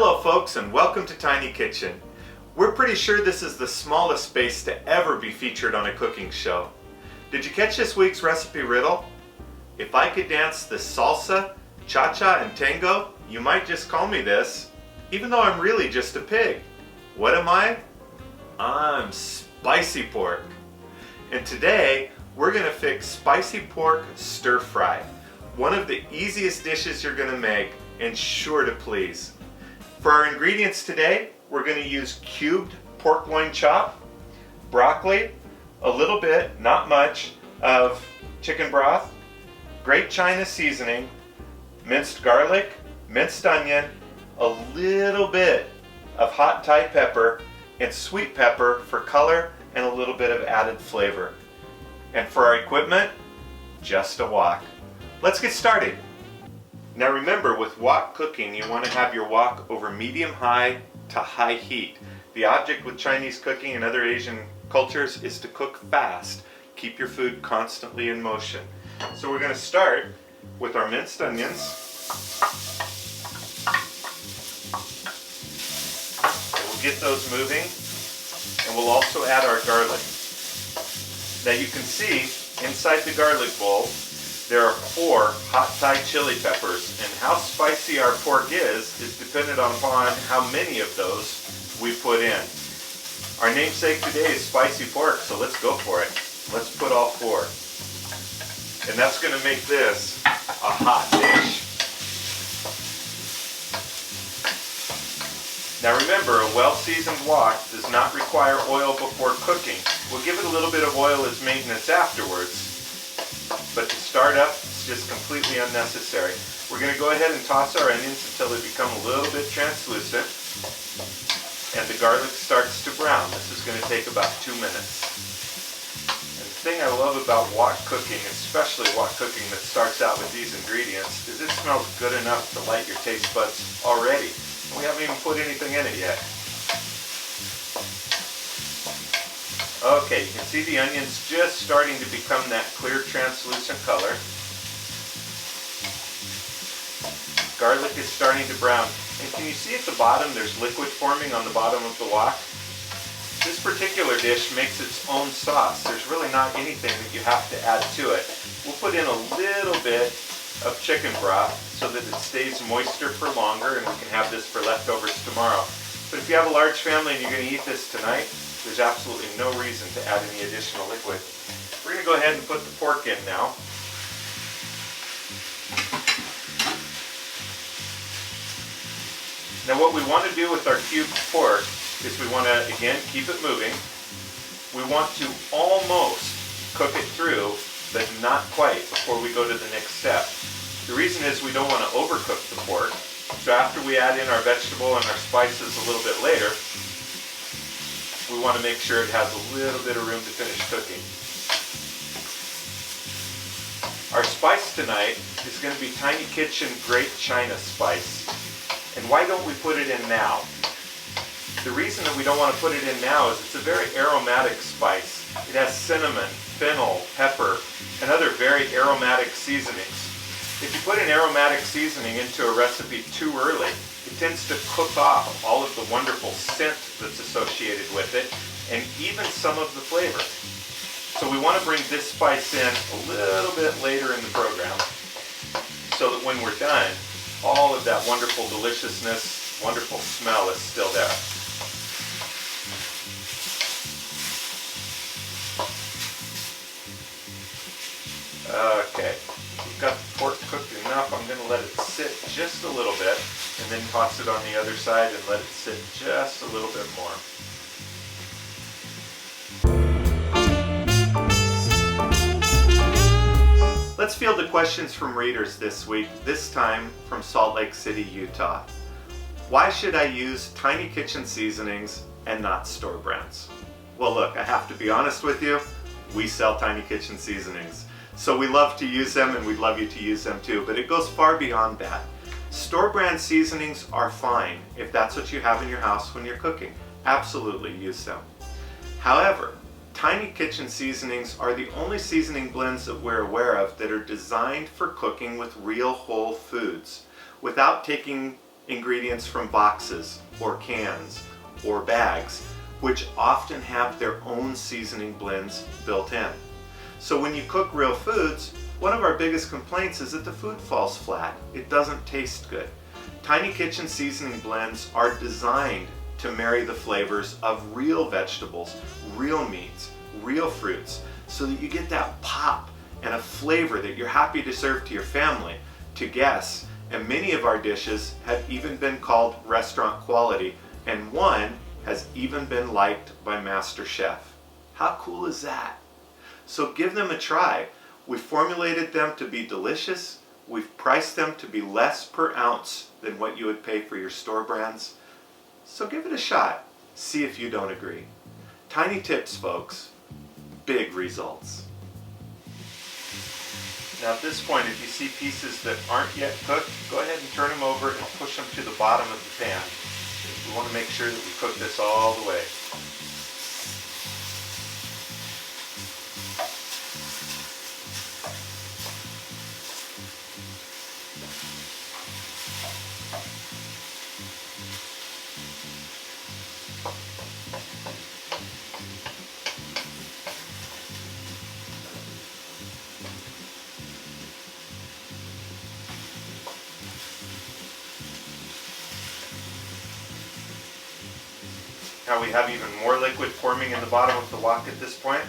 Hello folks, and welcome to Tiny Kitchen. We're pretty sure this is the smallest space to ever be featured on a cooking show. Did you catch this week's recipe riddle? If I could dance the salsa, cha-cha, and tango, you might just call me this, even though I'm really just a pig. What am I? I'm spicy pork. And today, we're gonna fix spicy pork stir fry. One of the easiest dishes you're gonna make and sure to please. For our ingredients today, we're going to use cubed pork loin chop, broccoli, a little bit, not much, of chicken broth, great China seasoning, minced garlic, minced onion, a little bit of hot Thai pepper, and sweet pepper for color and a little bit of added flavor. And for our equipment, just a wok. Let's get started. Now remember, with wok cooking, you want to have your wok over medium-high to high heat. The object with Chinese cooking and other Asian cultures is to cook fast. Keep your food constantly in motion. So we're going to start with our minced onions. We'll get those moving, and we'll also add our garlic. Now you can see inside the garlic bowl there are 4 hot Thai chili peppers, and how spicy our pork is dependent upon how many of those we put in. Our namesake today is spicy pork, so let's go for it. Let's put all 4. And that's going to make this a hot dish. Now remember, a well-seasoned wok does not require oil before cooking. We'll give it a little bit of oil as maintenance afterwards. But to start up, it's just completely unnecessary. We're going to go ahead and toss our onions until they become a little bit translucent and the garlic starts to brown. This is going to take about 2 minutes. And the thing I love about wok cooking, especially wok cooking that starts out with these ingredients, is it smells good enough to light your taste buds already. And we haven't even put anything in it yet. Okay, you can see the onions just starting to become that clear translucent color. Garlic is starting to brown. And can you see at the bottom there's liquid forming on the bottom of the wok? This particular dish makes its own sauce. There's really not anything that you have to add to it. We'll put in a little bit of chicken broth so that it stays moister for longer and we can have this for leftovers tomorrow. But if you have a large family and you're going to eat this tonight, there's absolutely no reason to add any additional liquid. We're going to go ahead and put the pork in now. Now what we want to do with our cubed pork is we want to, again, keep it moving. We want to almost cook it through, but not quite, before we go to the next step. The reason is we don't want to overcook the pork. So after we add in our vegetable and our spices a little bit later, we want to make sure it has a little bit of room to finish cooking. Our spice tonight is going to be Tiny Kitchen Great China Spice. And why don't we put it in now? The reason that we don't want to put it in now is it's a very aromatic spice. It has cinnamon, fennel, pepper, and other very aromatic seasonings. If you put an aromatic seasoning into a recipe too early, it tends to cook off all of the wonderful scent that's associated with it, and even some of the flavor. So we want to bring this spice in a little bit later in the program, so that when we're done, all of that wonderful deliciousness, wonderful smell is still there. Okay, we've got the pork cooked enough. I'm going to let it sit just a little bit and then toss it on the other side and let it sit just a little bit more. Let's field the questions from readers this week, this time from Salt Lake City, Utah. Why should I use Tiny Kitchen seasonings and not store brands? Well look, I have to be honest with you, we sell Tiny Kitchen seasonings. So we love to use them and we'd love you to use them too, but it goes far beyond that. Store brand seasonings are fine if that's what you have in your house when you're cooking. Absolutely use them. However, Tiny Kitchen seasonings are the only seasoning blends that we're aware of that are designed for cooking with real whole foods without taking ingredients from boxes or cans or bags, which often have their own seasoning blends built in. So when you cook real foods, one of our biggest complaints is that the food falls flat. It doesn't taste good. Tiny Kitchen seasoning blends are designed to marry the flavors of real vegetables, real meats, real fruits, so that you get that pop and a flavor that you're happy to serve to your family, to guests. And many of our dishes have even been called restaurant quality, and one has even been liked by Master Chef. How cool is that? So give them a try. We've formulated them to be delicious. We've priced them to be less per ounce than what you would pay for your store brands. So give it a shot. See if you don't agree. Tiny tips, folks. Big results. Now at this point, if you see pieces that aren't yet cooked, go ahead and turn them over and push them to the bottom of the pan. We want to make sure that we cook this all the way. Now we have even more liquid forming in the bottom of the wok at this point.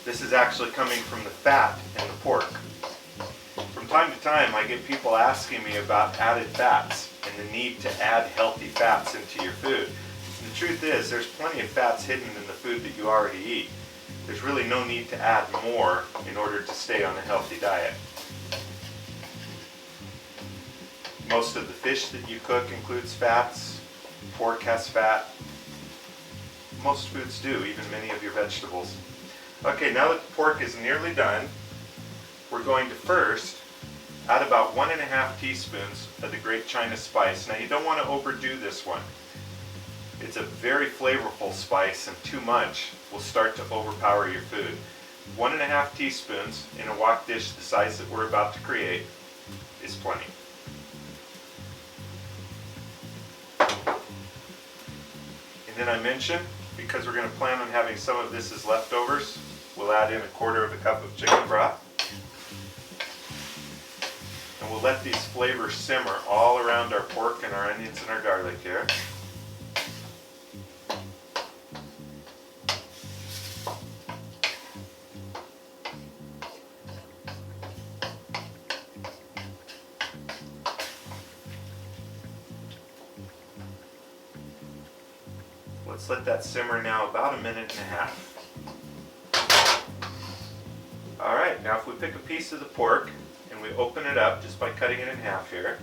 This is actually coming from the fat in the pork. From time to time I get people asking me about added fats and the need to add healthy fats into your food. And the truth is, there's plenty of fats hidden in the food that you already eat. There's really no need to add more in order to stay on a healthy diet. Most of the fish that you cook includes fats. Pork has fat. Most foods do, even many of your vegetables. Okay, now that the pork is nearly done, we're going to first add about 1.5 teaspoons of the Great China spice. Now you don't want to overdo this one. It's a very flavorful spice, and too much will start to overpower your food. 1.5 teaspoons in a wok dish the size that we're about to create is plenty. And then I mentioned, because we're going to plan on having some of this as leftovers, we'll add in 1/4 cup of chicken broth. And we'll let these flavors simmer all around our pork and our onions and our garlic here. Let's let that simmer now about 1.5 minutes. Alright, now if we pick a piece of the pork and we open it up just by cutting it in half here,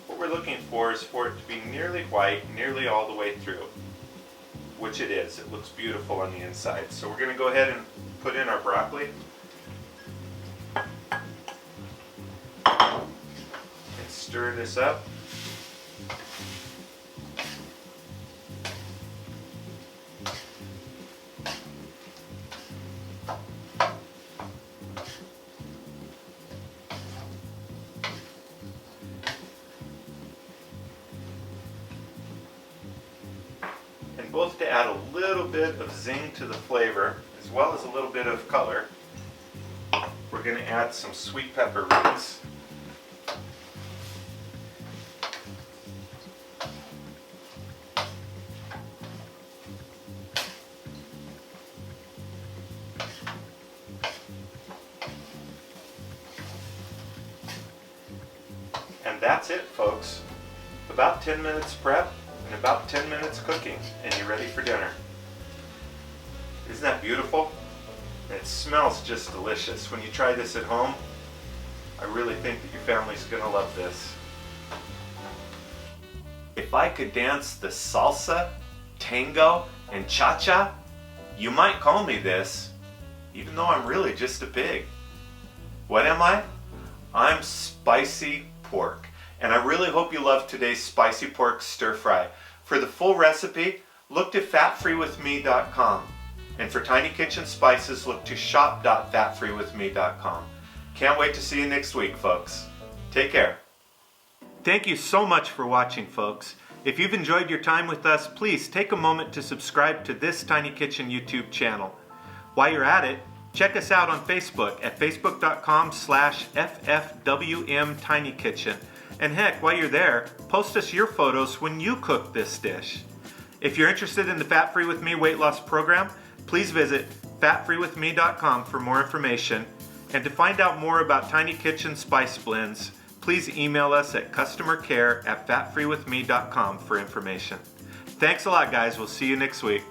what we're looking for is for it to be nearly white, nearly all the way through, which it is. It looks beautiful on the inside. So we're going to go ahead and put in our broccoli and stir this up. Both to add a little bit of zing to the flavor as well as a little bit of color, we're going to add some sweet pepper rings. And that's it, folks. About 10 minutes prep and about 10 minutes cooking, and you're ready for dinner. Isn't that beautiful? It smells just delicious. When you try this at home, I really think that your family's gonna love this. If I could dance the salsa, tango, and cha-cha, you might call me this, even though I'm really just a pig. What am I? I'm spicy pork. And I really hope you love today's spicy pork stir fry. For the full recipe, look to fatfreewithme.com. And for Tiny Kitchen spices, look to shop.fatfreewithme.com. Can't wait to see you next week, folks. Take care. Thank you so much for watching, folks. If you've enjoyed your time with us, please take a moment to subscribe to this Tiny Kitchen YouTube channel. While you're at it, check us out on Facebook at facebook.com/ffwmtinykitchen. And heck, while you're there, post us your photos when you cook this dish. If you're interested in the Fat Free With Me weight loss program, please visit fatfreewithme.com for more information. And to find out more about Tiny Kitchen spice blends, please email us at customercare@fatfreewithme.com for information. Thanks a lot, guys. We'll see you next week.